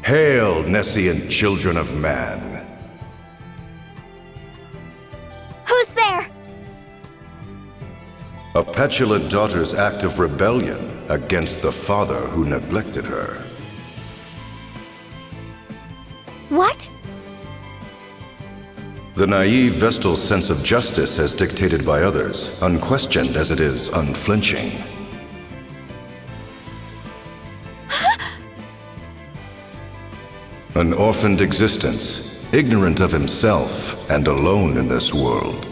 Hail, nescient children of man. Who's there? A petulant daughter's act of rebellion against the father who neglected her. What? The naive Vestal's sense of justice as dictated by others, unquestioned as it is unflinching. An orphaned existence, ignorant of himself and alone in this world.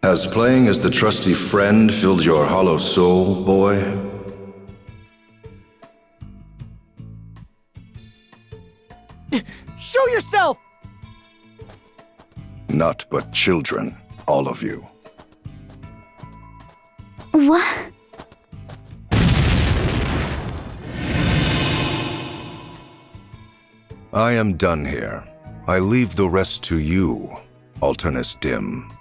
Has playing as the trusty friend filled your hollow soul, boy? Show yourself! Not but children, all of you. What? I am done here. I leave the rest to you, Alternus Dim.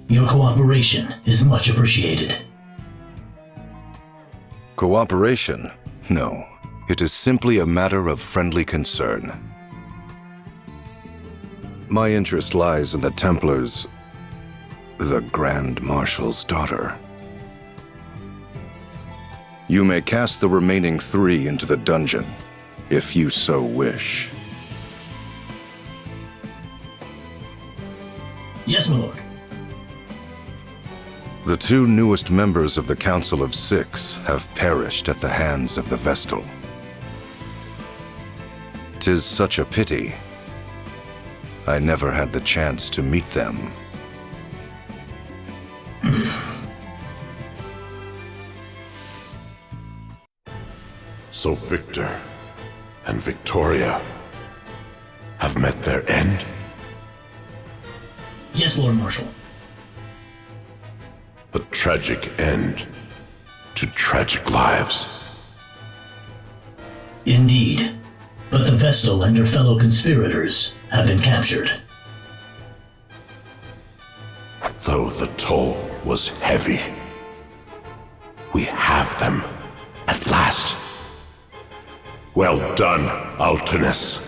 Your cooperation is much appreciated. Cooperation? No. It is simply a matter of friendly concern. My interest lies in the Templars, the Grand Marshal's daughter. You may cast the remaining 3 into the dungeon, if you so wish. Yes, my lord. The 2 newest members of the Council of 6 have perished at the hands of the Vestal. 'Tis such a pity. I never had the chance to meet them. So Victor and Victoria have met their end? Yes, Lord Marshal. A tragic end to tragic lives. Indeed. But the Vestal and her fellow conspirators have been captured. Though the toll was heavy, we have them at last. Well done, Alternus.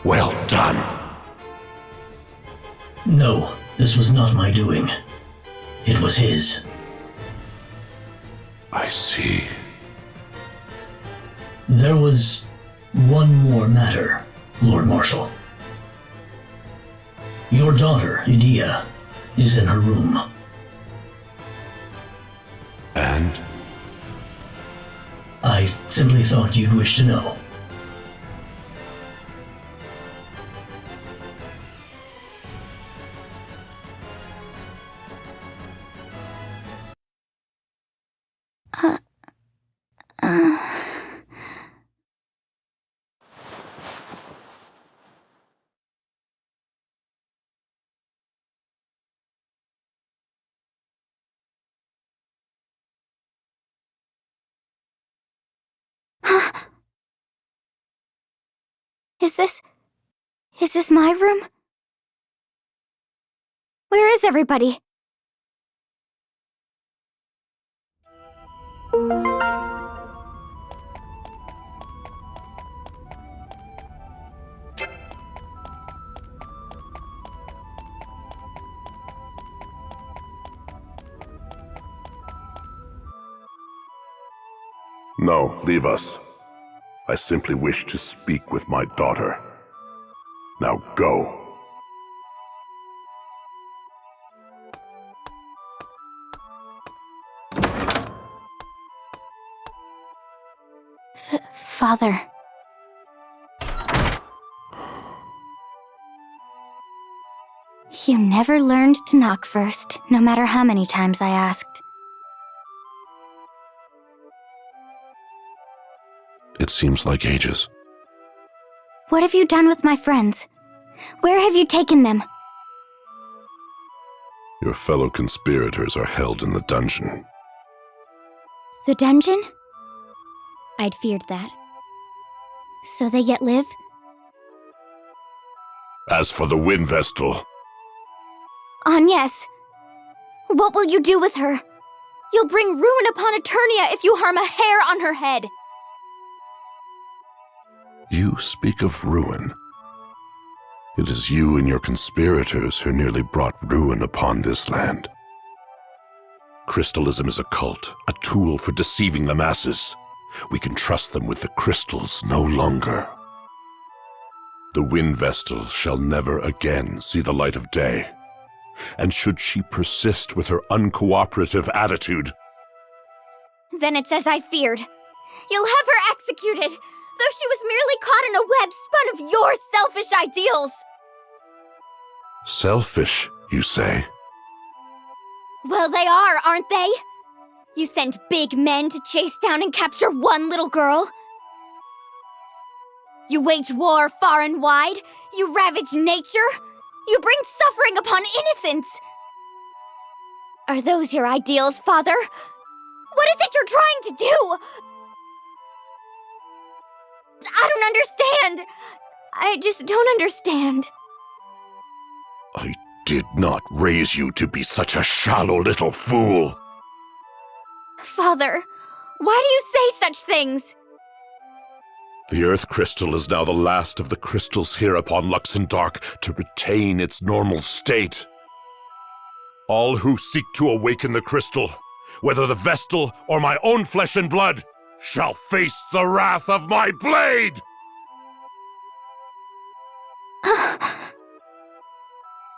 Well done. No, this was not my doing. It was his. I see. There was one more matter, Lord Marshal. Your daughter, Idia, is in her room. And? I simply thought you'd wish to know. Is this my room? Where is everybody? No, leave us. I simply wish to speak with my daughter. Now go. Father. You never learned to knock first, no matter how many times I asked. It seems like ages. What have you done with my friends? Where have you taken them? Your fellow conspirators are held in the dungeon. The dungeon? I'd feared that. So they yet live? As for the Wind Vestal, Agnes, what will you do with her? You'll bring ruin upon Eternia if you harm a hair on her head. You speak of ruin. It is you and your conspirators who nearly brought ruin upon this land. Crystalism is a cult, a tool for deceiving the masses. We can trust them with the crystals no longer. The Wind Vestal shall never again see the light of day. And should she persist with her uncooperative attitude, Then it's as I feared. You'll have her executed, though she was merely caught in a web spun of your selfish ideals. selfish, you say? Well, they are, aren't they? You send big men to chase down and capture one little girl. You wage war far and wide. You ravage nature. You bring suffering upon innocents. Are those your ideals, Father? What is it you're trying to do? I don't understand. I just don't understand. I did not raise you to be such a shallow little fool. Father, why do you say such things? The Earth Crystal is now the last of the crystals here upon Luxendark to retain its normal state. All who seek to awaken the crystal, whether the Vestal or my own flesh and blood, shall face the wrath of my blade!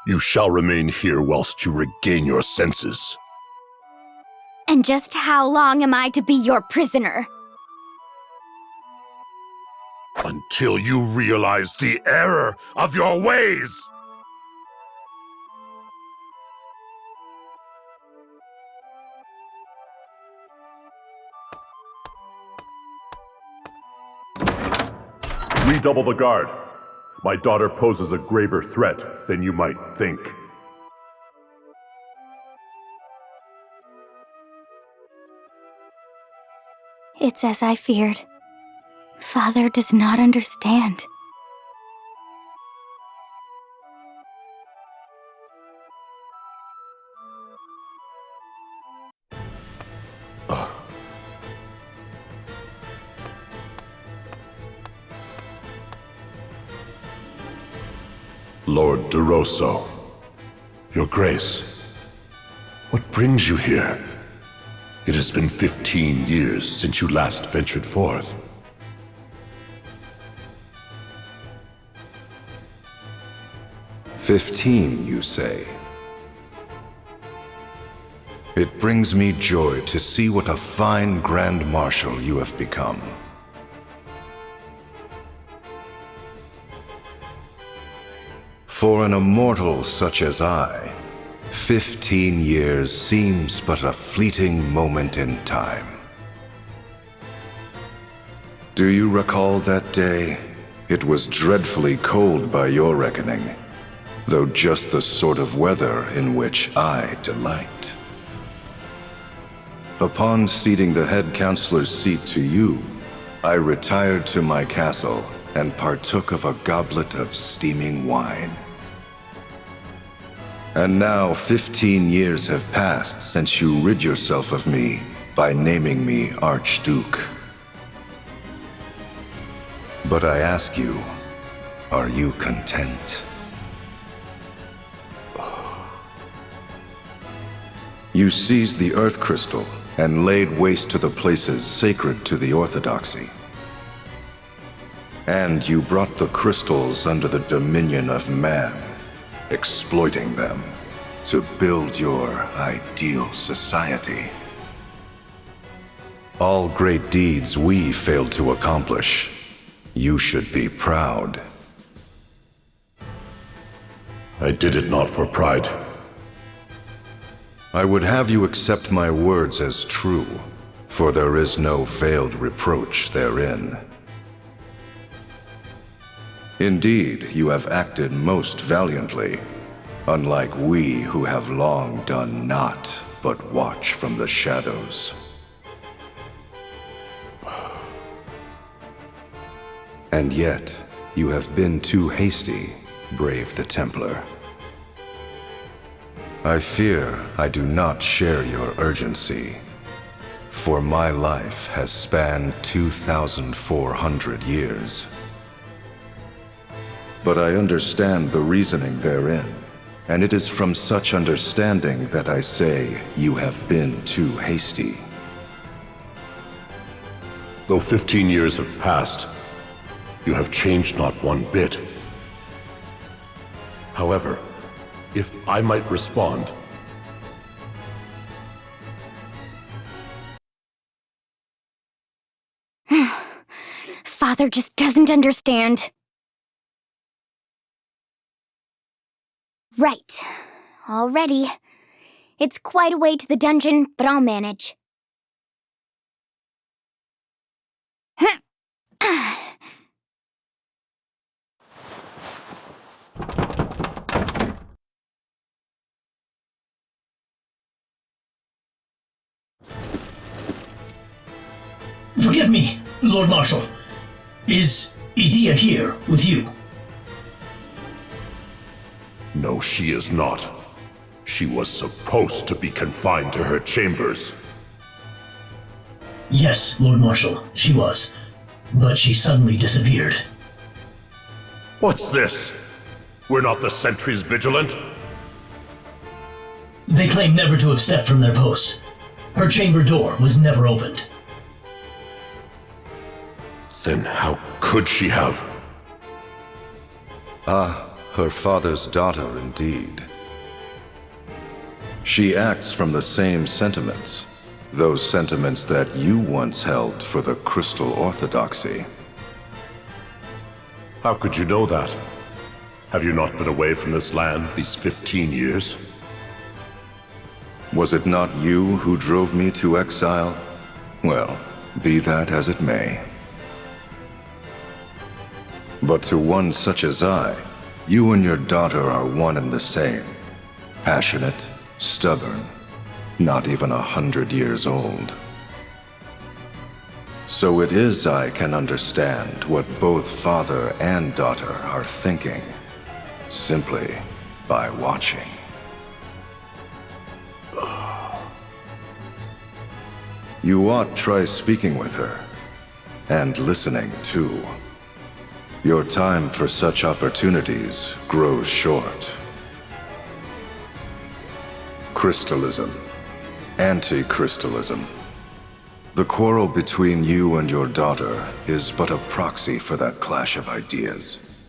You shall remain here whilst you regain your senses. And just how long am I to be your prisoner? Until you realize the error of your ways! Redouble the guard. My daughter poses a graver threat than you might think. It's as I feared. Father does not understand. Lord DeRosso, Your Grace, what brings you here? It has been 15 years since you last ventured forth. "15, you say? It brings me joy to see what a fine Grand Marshal you have become. For an immortal such as I, 15 years seems but a fleeting moment in time. Do you recall that day? It was dreadfully cold by your reckoning, though just the sort of weather in which I delight. Upon ceding the head counselor's seat to you, I retired to my castle and partook of a goblet of steaming wine. And now 15 years have passed since you rid yourself of me by naming me Archduke. But I ask you, are you content? You seized the Earth Crystal and laid waste to the places sacred to the Orthodoxy. And you brought the crystals under the dominion of man, exploiting them to build your ideal society. All great deeds we failed to accomplish. You should be proud. I did it not for pride. I would have you accept my words as true, for there is no veiled reproach therein. Indeed, you have acted most valiantly, unlike we who have long done naught but watch from the shadows. And yet, you have been too hasty, brave the Templar. I fear I do not share your urgency, for my life has spanned 2,400 years. But I understand the reasoning therein, and it is from such understanding that I say you have been too hasty. Though 15 years have passed, you have changed not one bit. However, if I might respond, Father just doesn't understand. Right. Already. It's quite a way to the dungeon, but I'll manage. Forgive me, Lord Marshal. Is Edea here with you? no, she is not. She was supposed to be confined to her chambers. Yes, Lord Marshal, she was. But she suddenly disappeared. What's this? We're not the sentries vigilant? They claim never to have stepped from their post. Her chamber door was never opened. Then how could she have? Her father's daughter indeed. She acts from the same sentiments, those sentiments that you once held for the Crystal Orthodoxy. How could you know that? Have you not been away from this land these 15 years? Was it not you who drove me to exile? Well, be that as it may. But to one such as I, you and your daughter are one and the same. Passionate, stubborn, not even 100 years old. So it is I can understand what both father and daughter are thinking, simply by watching. You ought try speaking with her, and listening too. Your time for such opportunities grows short. Crystalism. Anti-crystalism. The quarrel between you and your daughter is but a proxy for that clash of ideas.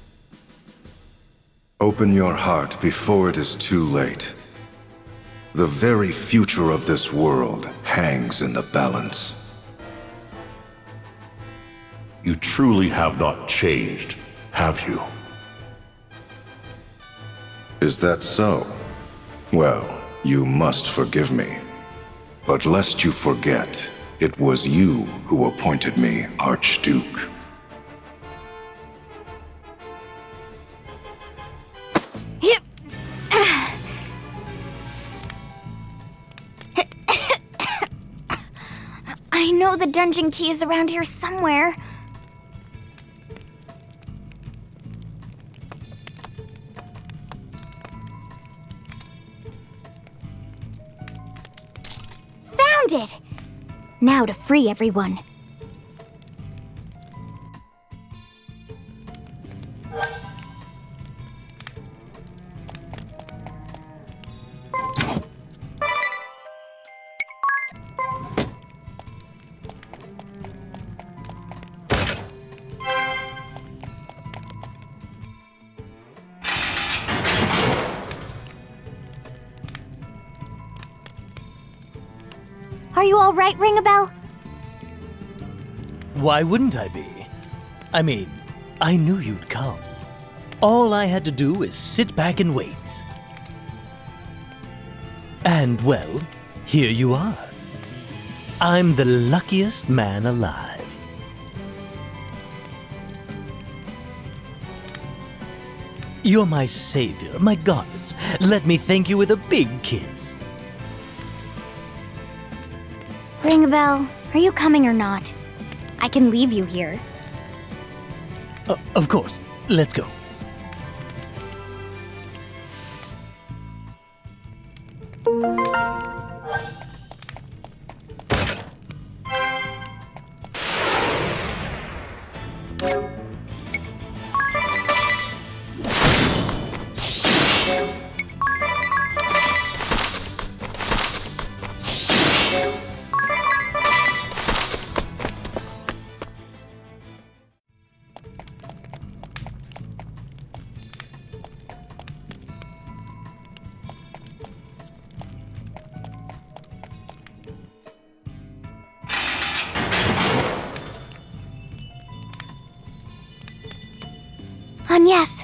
Open your heart before it is too late. The very future of this world hangs in the balance. You truly have not changed, have you? Is that so? Well, you must forgive me. But lest you forget, it was you who appointed me Archduke. I know the dungeon key is around here somewhere. Found it! Now to free everyone. Are you all right, Ring-a-Bell? Why wouldn't I be? I mean, I knew you'd come. All I had to do is sit back and wait. And well, here you are. I'm the luckiest man alive. You're my savior, my goddess. Let me thank you with a big kiss. Ring-a-Bell, are you coming or not? I can leave you here. Of course. Let's go. Agnes,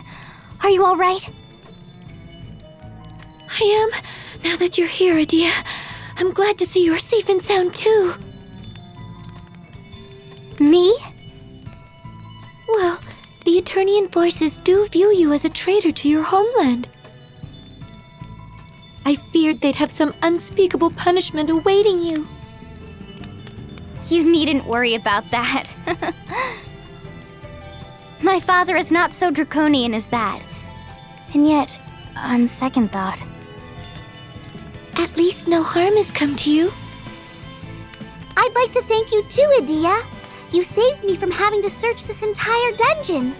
are you all right? I am. Now that you're here, Adia, I'm glad to see you're safe and sound too. Me? Well, the Eternian forces do view you as a traitor to your homeland. I feared they'd have some unspeakable punishment awaiting you. You needn't worry about that. My father is not so draconian as that. And yet, on second thought... At least no harm has come to you. I'd like to thank you too, Adia. You saved me from having to search this entire dungeon.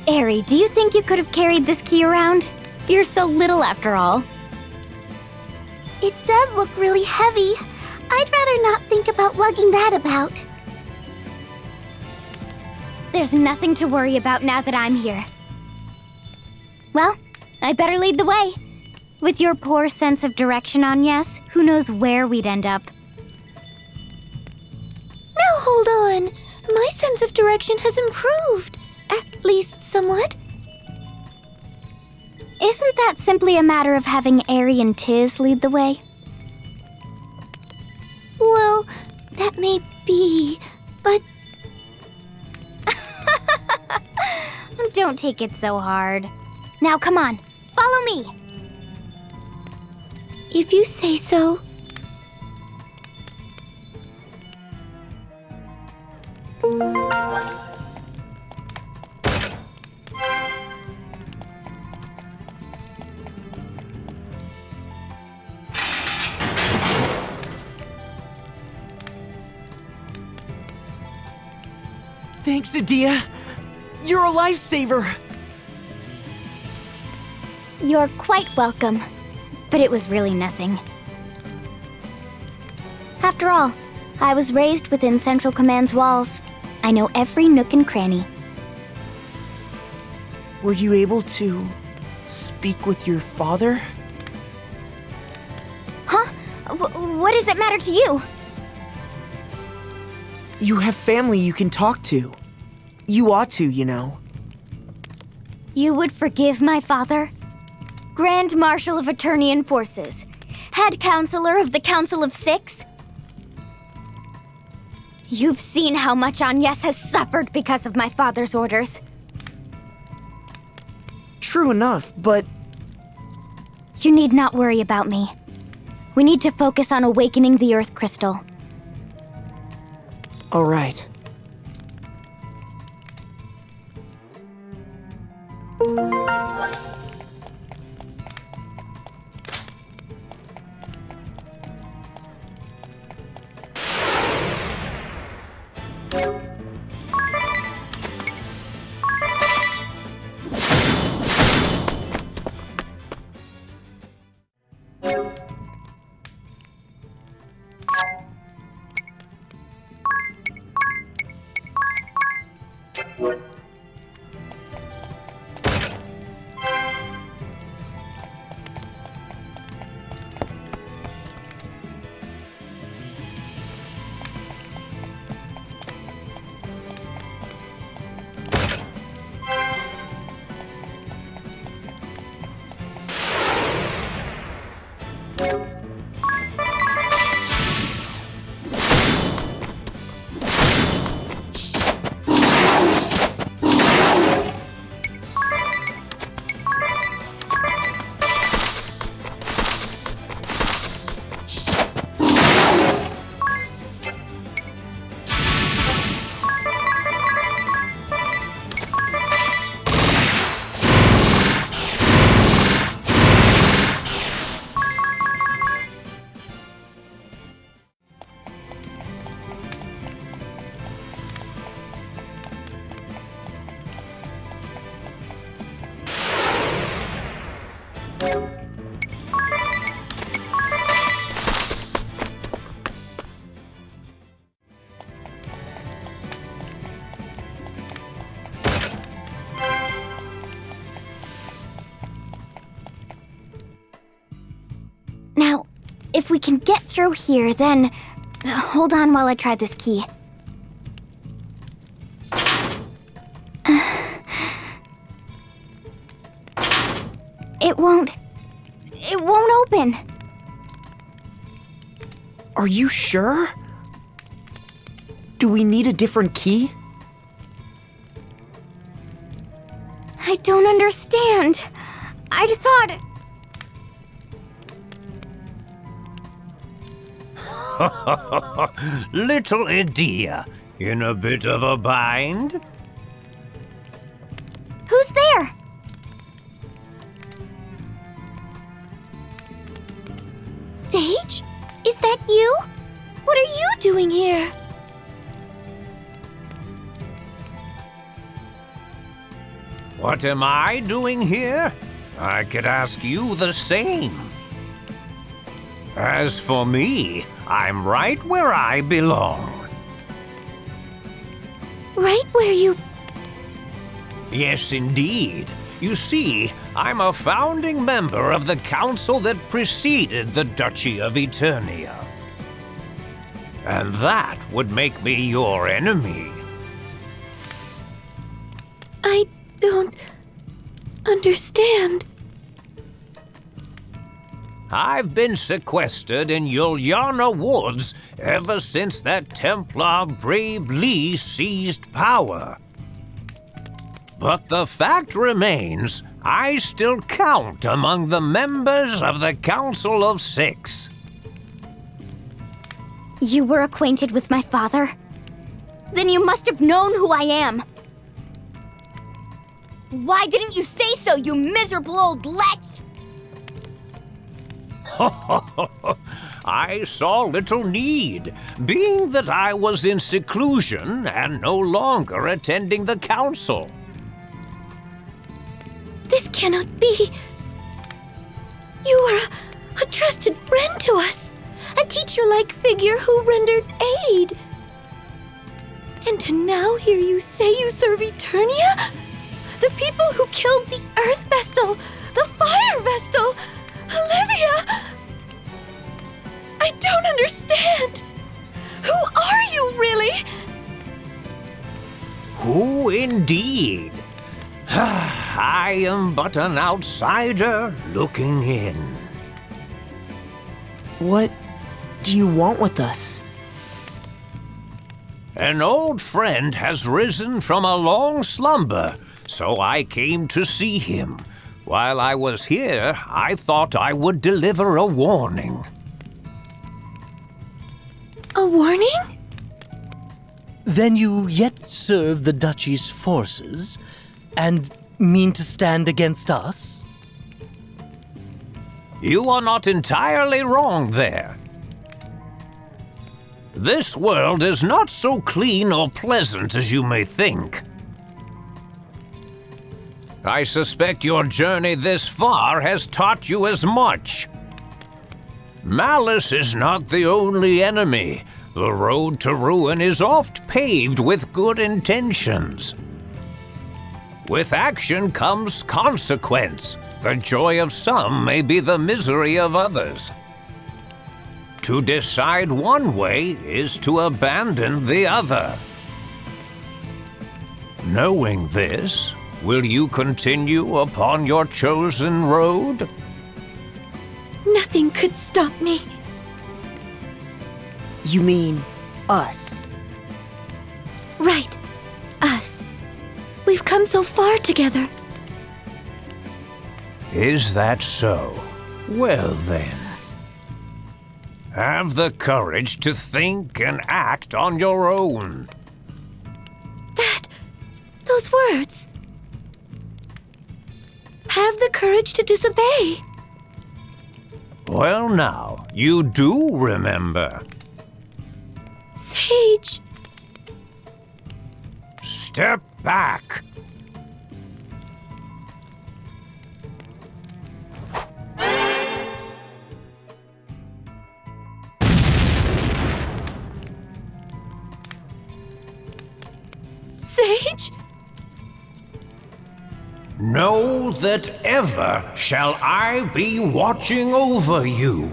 Eri, do you think you could have carried this key around? You're so little after all. It does look really heavy. I'd rather not think about lugging that about. There's nothing to worry about now that I'm here. Well, I better lead the way. With your poor sense of direction, Agnes, who knows where we'd end up. Now hold on. My sense of direction has improved. At least somewhat. Isn't that simply a matter of having Eri and Tiz lead the way? Well, that may be, but... Don't take it so hard. Now come on, follow me! If you say so. Thanks, Adia. You're a lifesaver. You're quite welcome. But it was really nothing. After all, I was raised within Central Command's walls. I know every nook and cranny. Were you able to speak with your father? Huh? What does it matter to you? You have family you can talk to. You ought to, you know. You would forgive my father? Grand Marshal of Eternian Forces, Head Counselor of the Council of Six? You've seen how much Agnes has suffered because of my father's orders. True enough, but... You need not worry about me. We need to focus on awakening the Earth Crystal. All right. Now, if we can get through here, then... Hold on while I try this key. It won't open. Are you sure? Do we need a different key? I don't understand. I'd thought... Little Edea, in a bit of a bind? Who's there? Sage? Is that you? What are you doing here? What am I doing here? I could ask you the same. As for me, I'm right where I belong. Right where you... Yes, indeed. You see, I'm a founding member of the council that preceded the Duchy of Eternia. And that would make me your enemy. I don't... understand. I've been sequestered in Yuliana Woods ever since that Templar Brave Lee seized power. But the fact remains, I still count among the members of the Council of Six. You were acquainted with my father? Then you must have known who I am. Why didn't you say so, you miserable old lech? I saw little need, being that I was in seclusion and no longer attending the council. This cannot be. You are a trusted friend to us. A teacher-like figure who rendered aid. And to now hear you say you serve Eternia? The people who killed the Earth Vestal, the Fire Vestal, Olivia! I don't understand. Who are you, really? Who indeed? I am but an outsider looking in. What do you want with us? An old friend has risen from a long slumber, so I came to see him. While I was here, I thought I would deliver a warning. A warning? Then you yet serve the Duchy's forces, and mean to stand against us? You are not entirely wrong there. This world is not so clean or pleasant as you may think. I suspect your journey this far has taught you as much. Malice is not the only enemy. The road to ruin is oft paved with good intentions. With action comes consequence. The joy of some may be the misery of others. To decide one way is to abandon the other. Knowing this, will you continue upon your chosen road? Nothing could stop me. You mean us? Right. Us. We've come so far together. Is that so? Well then. Have the courage to think and act on your own. Those words. Have the courage to disobey. Well now, you do remember. Sage. Step back. Sage? Know that ever shall I be watching over you.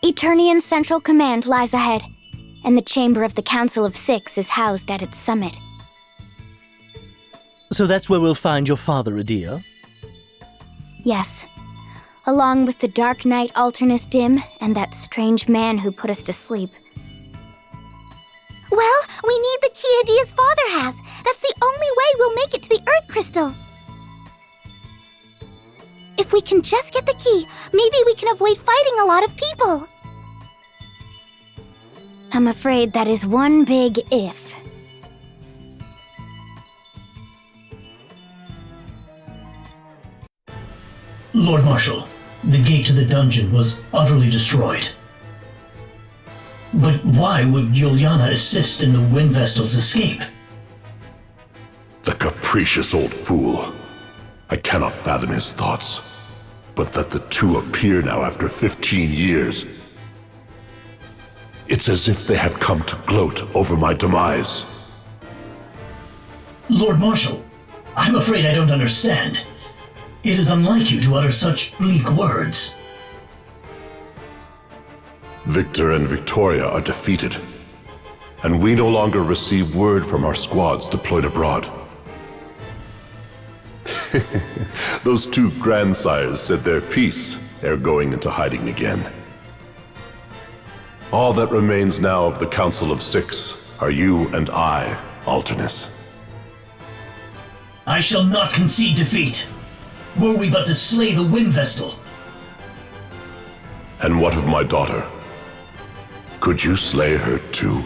Eternian Central Command lies ahead, and the chamber of the Council of Six is housed at its summit. So that's where we'll find your father, Adia? Yes, along with the Dark Knight Alternus Dim and that strange man who put us to sleep. Well, we need the key Adia's father has. That's the only way we'll make it to the Earth Crystal. If we can just get the key, maybe we can avoid fighting a lot of people. I'm afraid that is one big if. Lord Marshal, the gate to the dungeon was utterly destroyed. But why would Juliana assist in the Wind Vestal's escape? The capricious old fool. I cannot fathom his thoughts. But that the two appear now after 15 years. It's as if they have come to gloat over my demise. Lord Marshal, I'm afraid I don't understand. It is unlike you to utter such bleak words. Victor and Victoria are defeated, and we no longer receive word from our squads deployed abroad. Those two grandsires said their piece ere going into hiding again. All that remains now of the Council of Six are you and I, Alternus. I shall not concede defeat. Were we but to slay the Wind Vestal. And what of my daughter? Could you slay her too?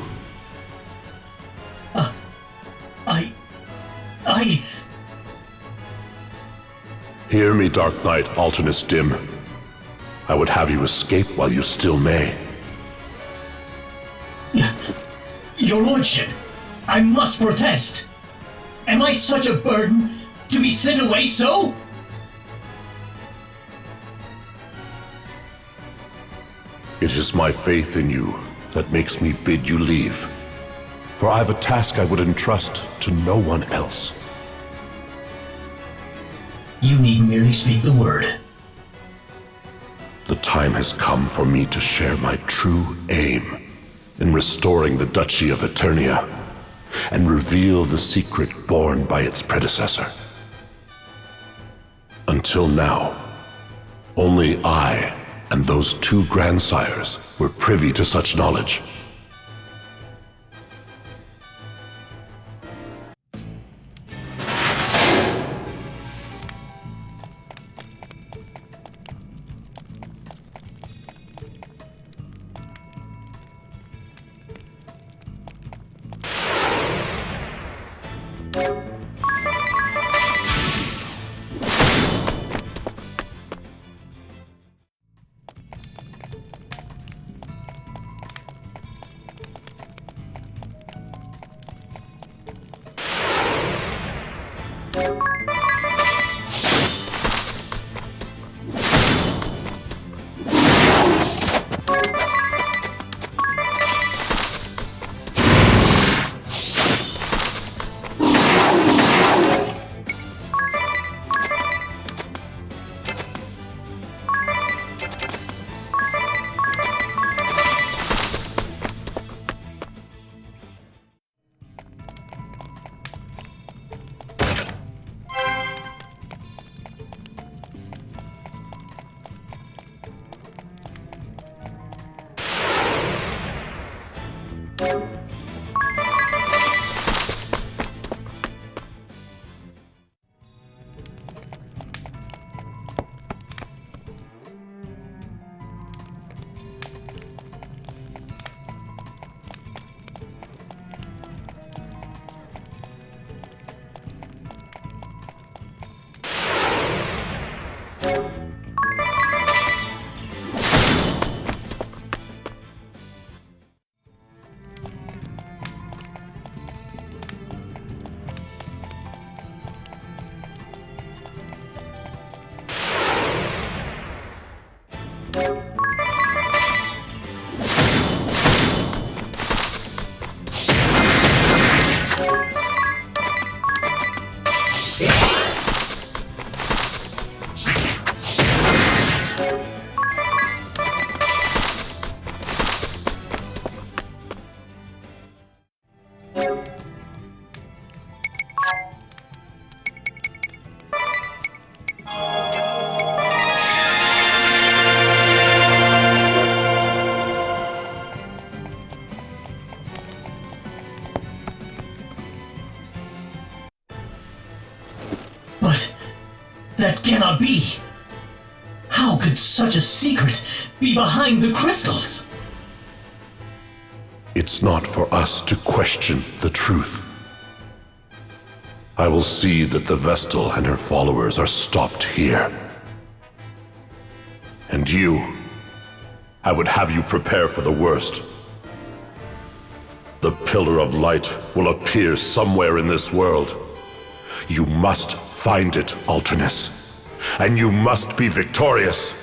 I... Hear me, Dark Knight Alternus Dim. I would have you escape while you still may. Your Lordship, I must protest. Am I such a burden to be sent away so? It is my faith in you that makes me bid you leave. For I have a task I would entrust to no one else. You need merely speak the word. The time has come for me to share my true aim in restoring the Duchy of Eternia and reveal the secret borne by its predecessor. Until now, only I and those two grandsires were privy to such knowledge. But that cannot be. How could such a secret be behind the crystals? It's not for us to question the truth. I will see that the Vestal and her followers are stopped here. And you, I would have you prepare for the worst. The Pillar of Light will appear somewhere in this world. You must find it, Alternus. And you must be victorious.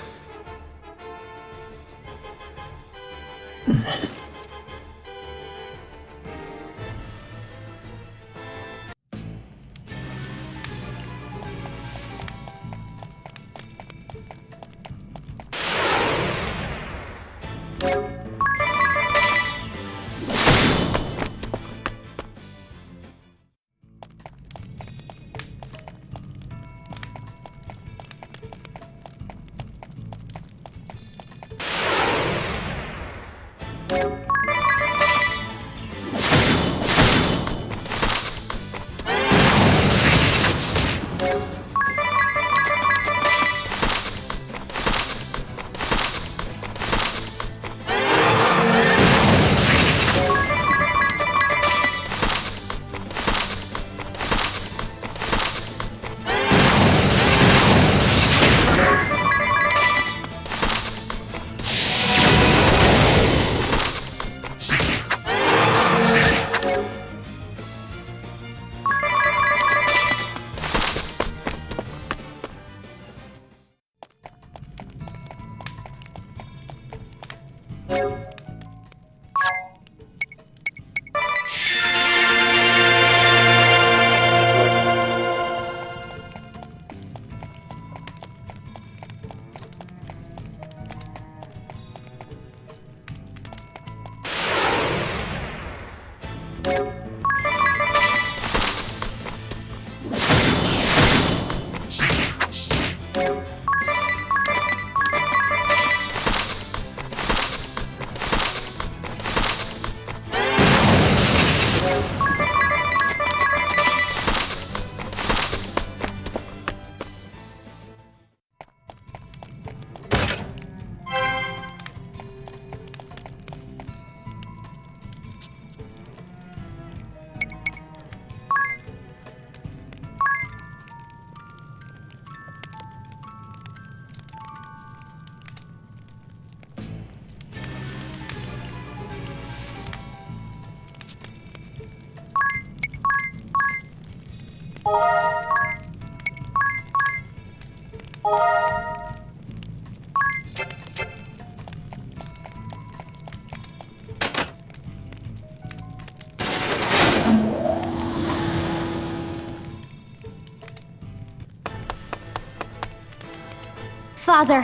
Father.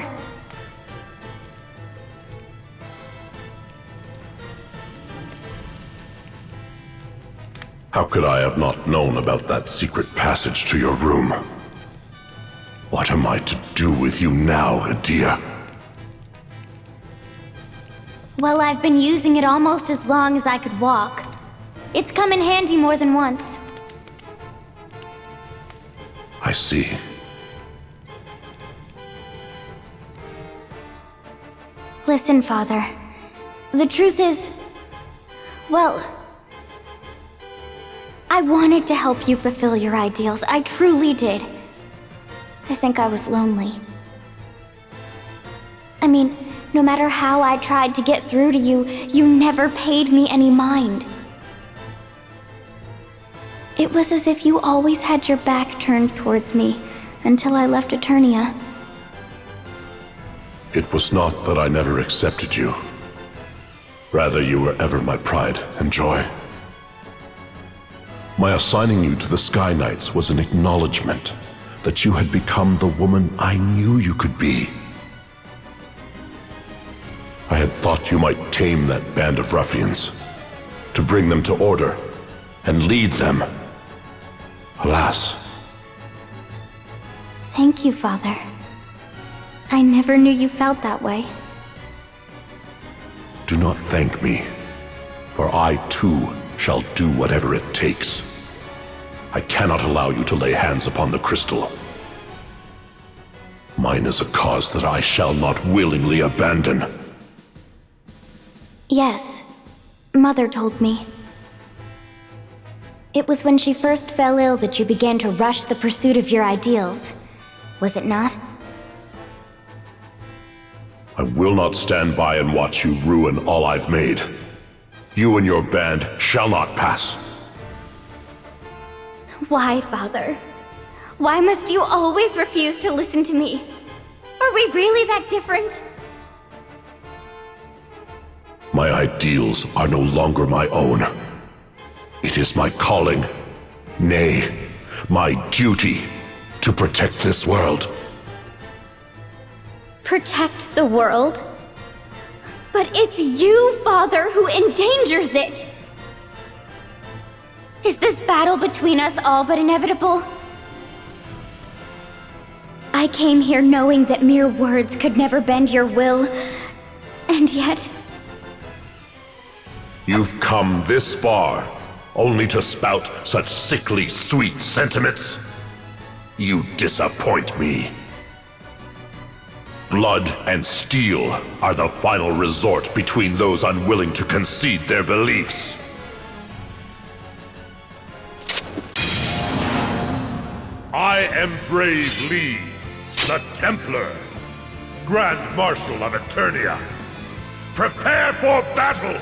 How could I have not known about that secret passage to your room? What am I to do with you now, Adia? Well, I've been using it almost as long as I could walk. It's come in handy more than once. I see. Listen, Father. The truth is, well, I wanted to help you fulfill your ideals. I truly did. I think I was lonely. I mean, no matter how I tried to get through to you, you never paid me any mind. It was as if you always had your back turned towards me until I left Eternia. It was not that I never accepted you. Rather, you were ever my pride and joy. My assigning you to the Sky Knights was an acknowledgement that you had become the woman I knew you could be. I had thought you might tame that band of ruffians, to bring them to order, and lead them. Alas, Thank you, Father. I never knew you felt that way. do not thank me, for I too shall do whatever it takes. I cannot allow you to lay hands upon the crystal. Mine is a cause that I shall not willingly abandon. Yes, Mother told me. It was when she first fell ill that you began to rush the pursuit of your ideals, was it not? I will not stand by and watch you ruin all I've made. You and your band shall not pass. Why, Father? Why must you always refuse to listen to me? Are we really that different? My ideals are no longer my own. It is my calling, nay, my duty, to protect this world. Protect the world? But it's you, Father, who endangers it! Is this battle between us all but inevitable? I came here knowing that mere words could never bend your will, and yet... You've come this far, only to spout such sickly sweet sentiments? You disappoint me. Blood and steel are the final resort between those unwilling to concede their beliefs. I am Brave Lee, the Templar, Grand Marshal of Eternia. Prepare for battle!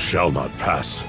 shall not pass.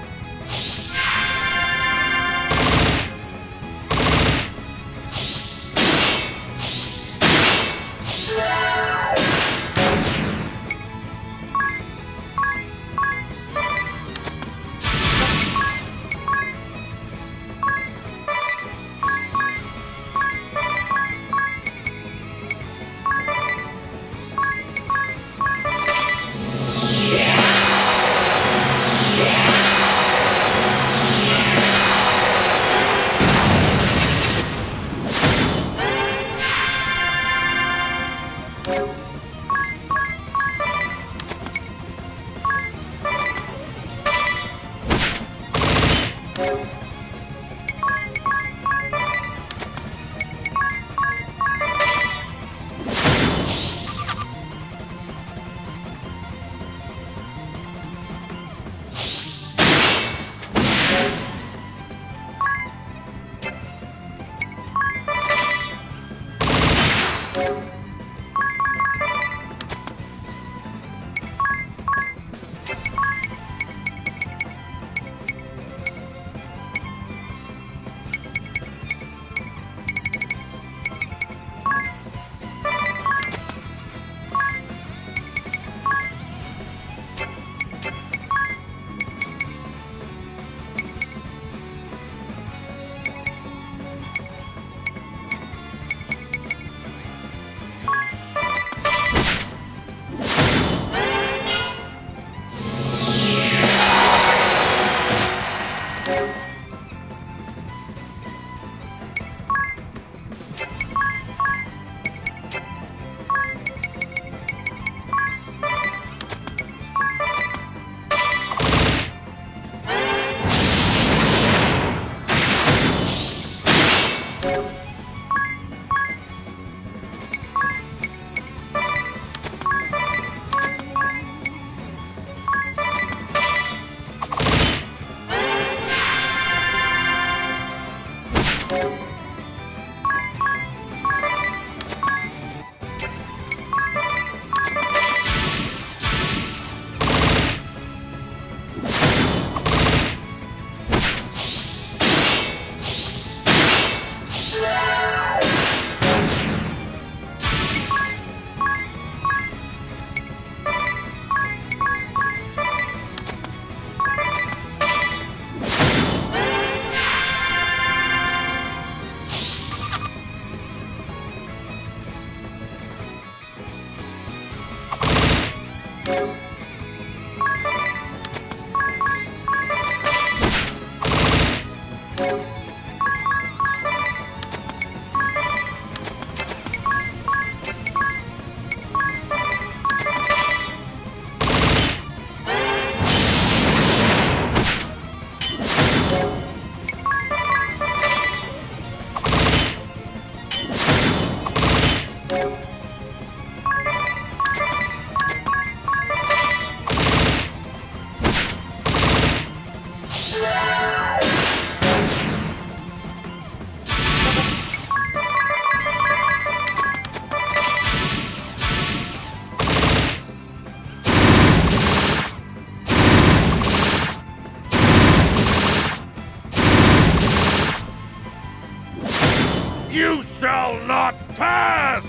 You shall not pass!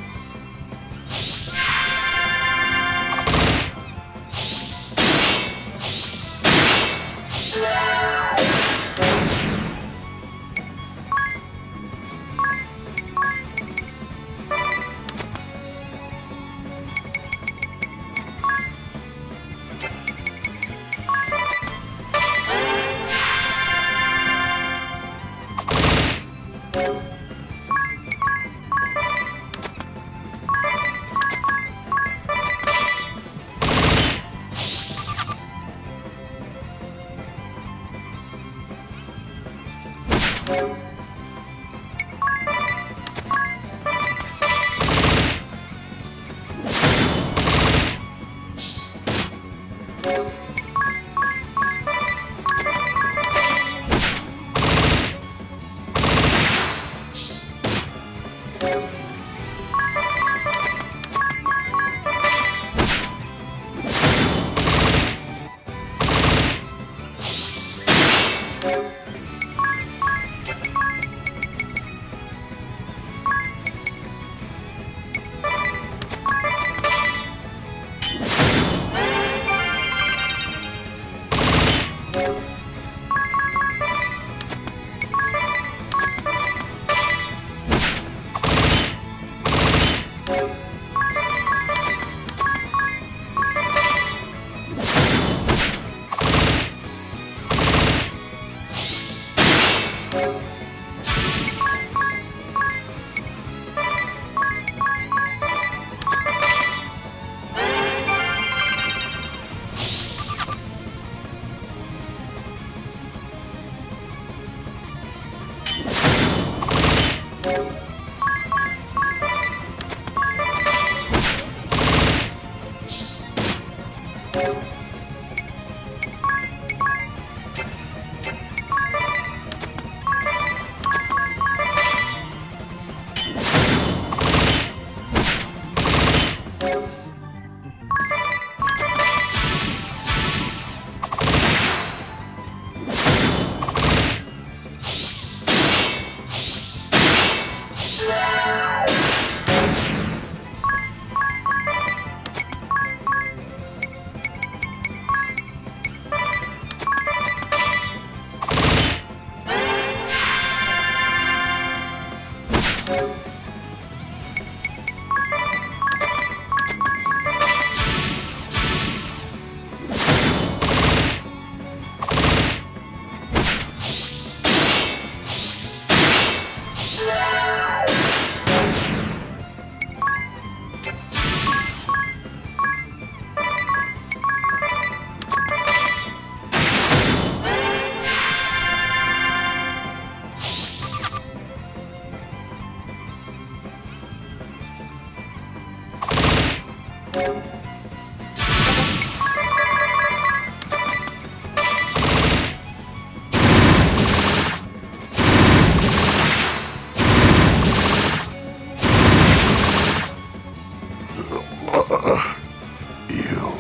You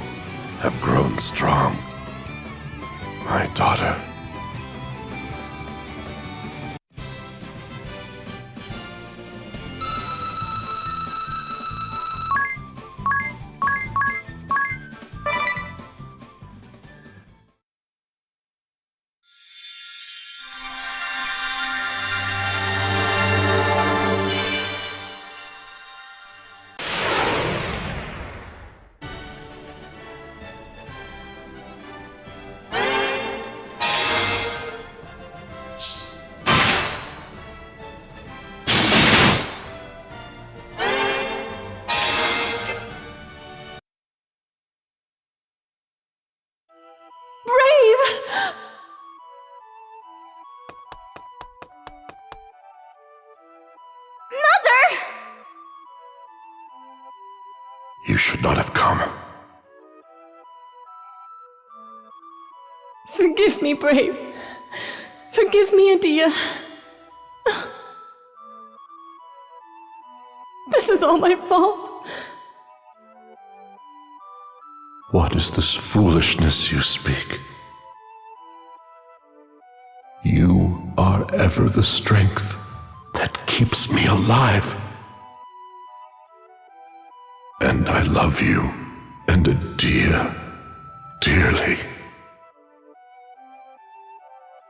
have grown strong, my daughter. Brave! Mother! You should not have come. Forgive me, Brave. Forgive me, Adia. This is all my fault. What is this foolishness you speak? You are ever the strength that keeps me alive. And I love you and Adia dearly.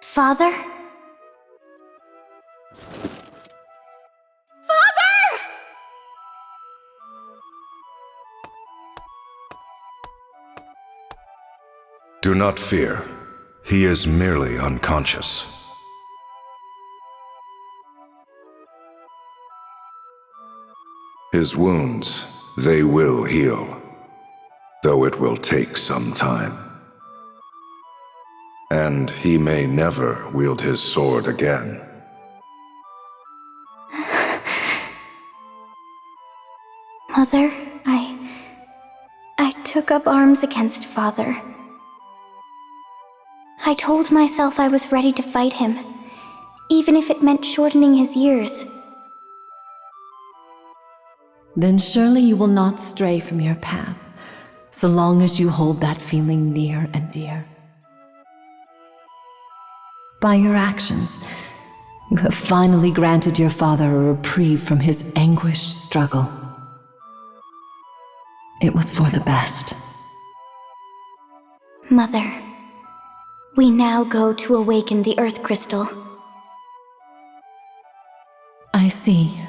Father? Father! Do not fear. He is merely unconscious. His wounds, they will heal, though it will take some time. And he may never wield his sword again. Mother, I took up arms against Father. I told myself I was ready to fight him, even if it meant shortening his years. Then surely you will not stray from your path, so long as you hold that feeling near and dear. By your actions, you have finally granted your father a reprieve from his anguished struggle. It was for the best. Mother, we now go to awaken the Earth Crystal. I see.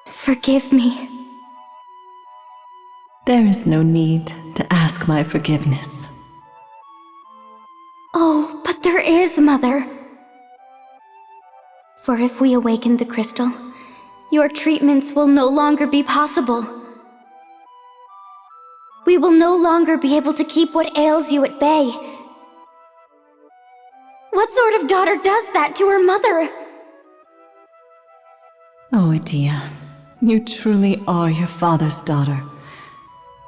Forgive me. There is no need to ask my forgiveness. Oh, but there is, Mother. For if we awaken the crystal, your treatments will no longer be possible. We will no longer be able to keep what ails you at bay. What sort of daughter does that to her mother? Oh, Adia, you truly are your father's daughter.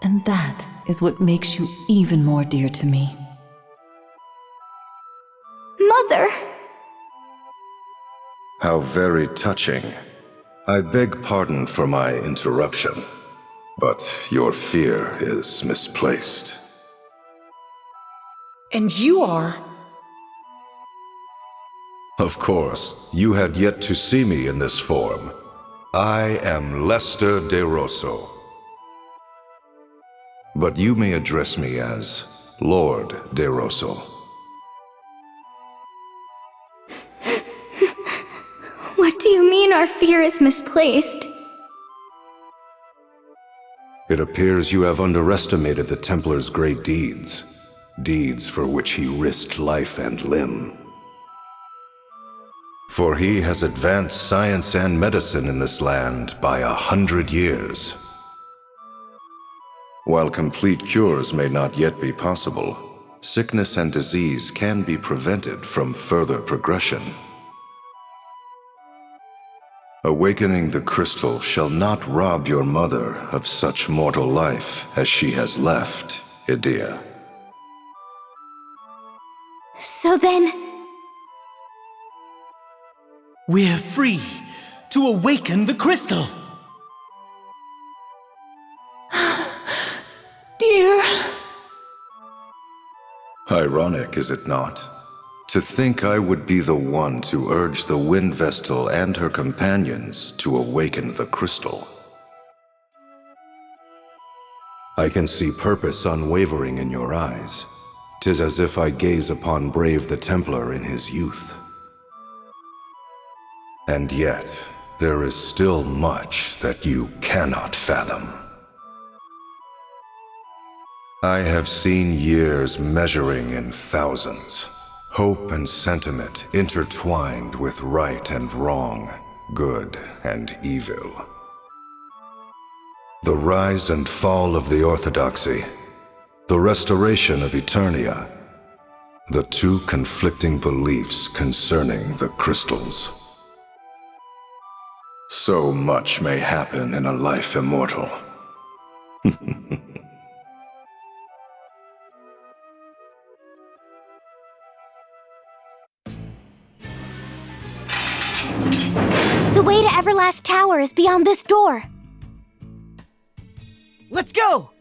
And that is what makes you even more dear to me. Mother! How very touching. I beg pardon for my interruption, but your fear is misplaced. And you are... Of course, you had yet to see me in this form. I am Lester de Rosso. But you may address me as Lord de Rosso. What do you mean, then our fear is misplaced. It appears you have underestimated the Templar's great deeds. Deeds for which he risked life and limb. For he has advanced science and medicine in this land by 100 years. While complete cures may not yet be possible, sickness and disease can be prevented from further progression. Awakening the crystal shall not rob your mother of such mortal life as she has left, Idea. So then, We're free to awaken the crystal. Dear. Ironic, is it not? To think I would be the one to urge the Wind Vestal and her companions to awaken the crystal. I can see purpose unwavering in your eyes. 'Tis as if I gaze upon Brave the Templar in his youth. And yet, there is still much that you cannot fathom. I have seen years measuring in thousands. Hope and sentiment intertwined with right and wrong, good and evil. The rise and fall of the Orthodoxy, the restoration of Eternia, the two conflicting beliefs concerning the crystals. So much may happen in a life immortal. the way to Everlast Tower is beyond this door. Let's go!